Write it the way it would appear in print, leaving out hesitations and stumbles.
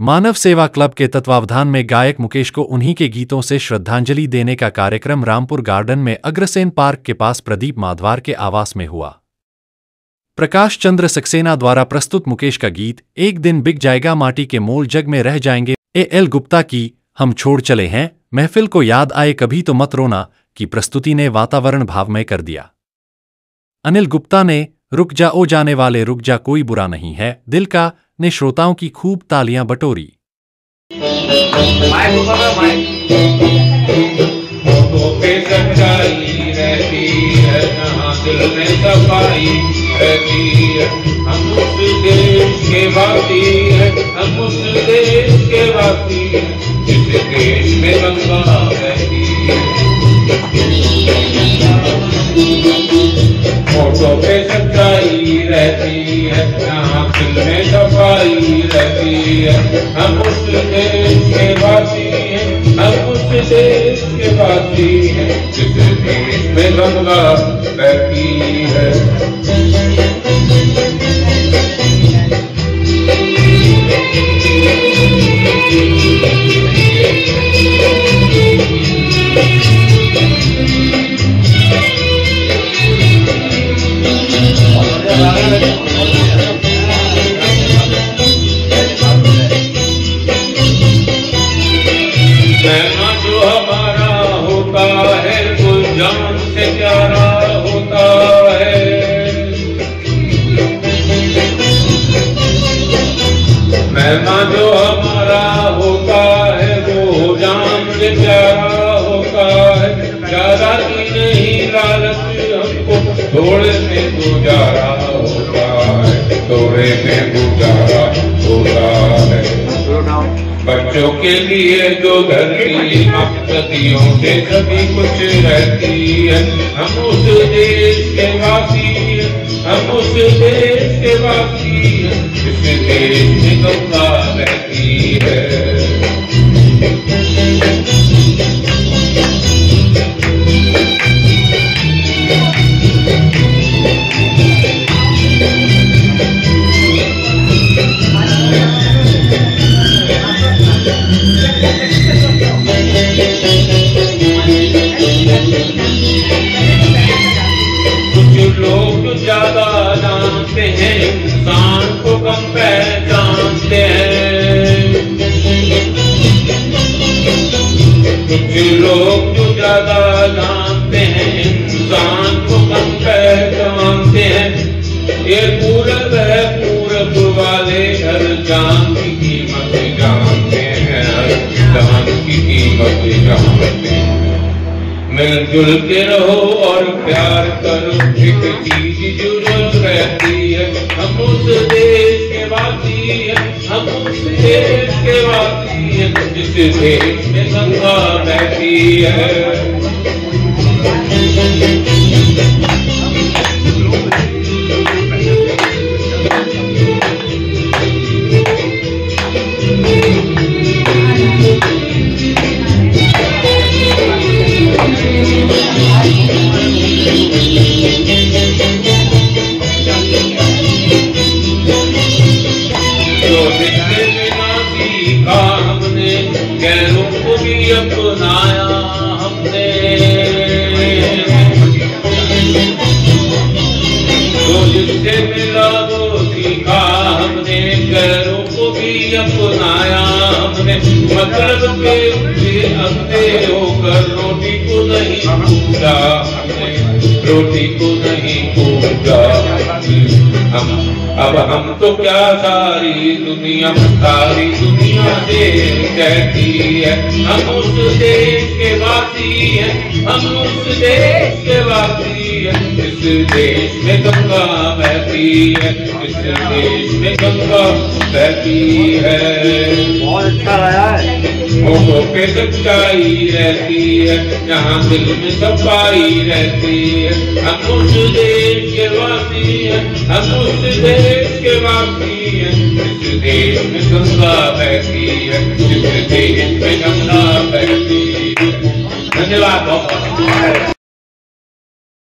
मानव सेवा क्लब के तत्वावधान में गायक मुकेश को उन्हीं के गीतों से श्रद्धांजलि देने का कार्यक्रम रामपुर गार्डन में अग्रसेन पार्क के पास प्रदीप माधवार के आवास में हुआ। प्रकाश चंद्र सक्सेना द्वारा प्रस्तुत मुकेश का गीत एक दिन बिक जाएगा माटी के मोल जग में रह जाएंगे एल गुप्ता की हम छोड़ चले हैं महफिल को याद आए कभी तो मत रोना की प्रस्तुति ने वातावरण भावमय कर दिया। अनिल गुप्ता ने रुक जा ओ जाने वाले रुक जा कोई बुरा नहीं है दिल का ने श्रोताओं की खूब तालियां बटोरी। हम उस देश के वासी हैं, हम उस देश के वासी हैं, जिस देश में गंगा बहती है। फोटो पे सच्चाई रहती है, यहाँ दिल में सफाई रहती है। हम उस देश के वासी हैं, हम उस देश के वासी हैं, जिस देश में गंगा बहती है। महमा जो हमारा होता है वो जान से प्यारा होता है। महमा जो हमारा होता है वो जान से प्यारा होता है। ज्यादा की नहीं लालच हमको थोड़े में गुजारा होता है, थोड़े में गुजारा होता है। बच्चों के लिए जो धरती सदियों से सभी कुछ रहती है। हम उस देश के वासी हैं, हम उस देश के वासी हैं, इस देश में गंगा बहती है। कुछ लोग ज्यादा जानते हैं, इंसान को कम पहचानते हैं। कुछ लोग जो ज्यादा जानते हैं, इंसान को कम पहचानते हैं। ये पूरब है, पूरब वाले हर जान की कीमत जानते हैं, हर जान की कीमत जानते हैं। मिलजुल के रहो और प्यार करो, एक चीज जरूरत रहती है। हम उस देश के वासी हैं, हम उस देश के वासी हैं, जिस देश में गंगा बहती है। हमने गैरों को भी अपनाया, हमने जो जिससे मिला वो सीखा, हमने गैरों को भी अपनाया। हमने मतलब के अपने होकर रोटी को नहीं पूछा, हमने रोटी को नहीं पूछा। अब हम तो क्या सारी दुनिया से कहती है। हम उस देश के वासी हैं, हम उस देश के वासी हैं, इस देश में गंगा बहती है, इस देश में गंगा बहती है। बहुत अच्छा रहा है। होठों पे सच्चाई रहती है, यहाँ दिल में सफाई रहती है। हम उस देश के वासी हैं, हम उस देश के वासी हैं, इस देश में गंगा बहती है, इस देश में गंगा बहती है। धन्यवाद।